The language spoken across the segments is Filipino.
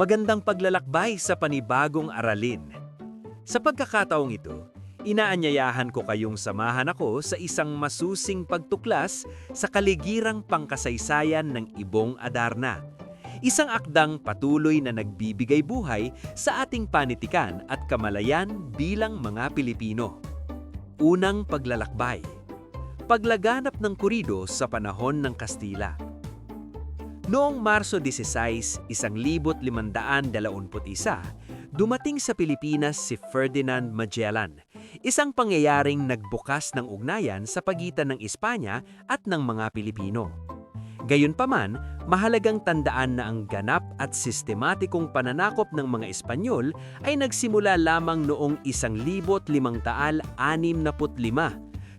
Magandang paglalakbay sa panibagong aralin. Sa pagkakataong ito, inaanyayahan ko kayong samahan ako sa isang masusing pagtuklas sa kaligirang pangkasaysayan ng Ibong Adarna. Isang akdang patuloy na nagbibigay buhay sa ating panitikan at kamalayan bilang mga Pilipino. Unang paglalakbay. Paglaganap ng kurido sa panahon ng Kastila. Noong Marso 16, 1521, dumating sa Pilipinas si Ferdinand Magellan, isang pangyayaring nagbukas ng ugnayan sa pagitan ng Espanya at ng mga Pilipino. Gayunpaman, mahalagang tandaan na ang ganap at sistematikong pananakop ng mga Espanyol ay nagsimula lamang noong 1565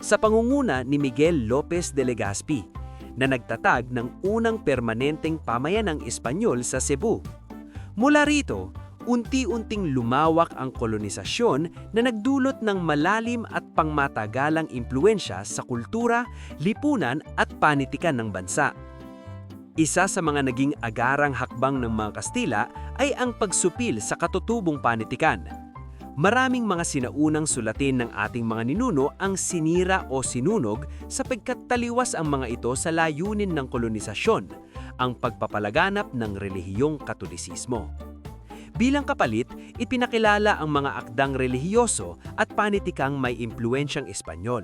sa pangunguna ni Miguel Lopez de Legazpi, na nagtatag ng unang permanenteng pamayanang Espanyol sa Cebu. Mula rito, unti-unting lumawak ang kolonisasyon na nagdulot ng malalim at pangmatagalang impluensya sa kultura, lipunan at panitikan ng bansa. Isa sa mga naging agarang hakbang ng mga Kastila ay ang pagsupil sa katutubong panitikan. Maraming mga sinaunang sulatin ng ating mga ninuno ang sinira o sinunog sapagkat taliwas ang mga ito sa layunin ng kolonisasyon, ang pagpapalaganap ng relihiyong Katolisismo. Bilang kapalit, ipinakilala ang mga akdang relihiyoso at panitikang may impluensyang Espanyol.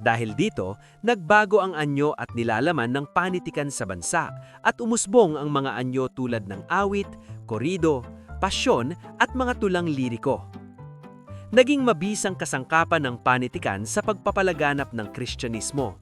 Dahil dito, nagbago ang anyo at nilalaman ng panitikan sa bansa at umusbong ang mga anyo tulad ng awit, korido, pasyon at mga tulang liriko. Naging mabisang kasangkapan ng panitikan sa pagpapalaganap ng Kristyanismo.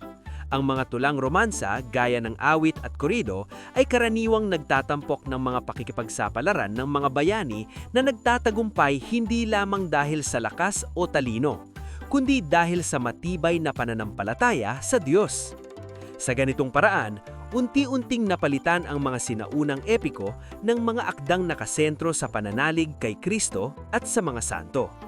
Ang mga tulang romansa gaya ng awit at korido ay karaniwang nagtatampok ng mga pakikipagsapalaran ng mga bayani na nagtatagumpay hindi lamang dahil sa lakas o talino, kundi dahil sa matibay na pananampalataya sa Diyos. Sa ganitong paraan, unti-unting napalitan ang mga sinaunang epiko ng mga akdang nakasentro sa pananalig kay Kristo at sa mga santo.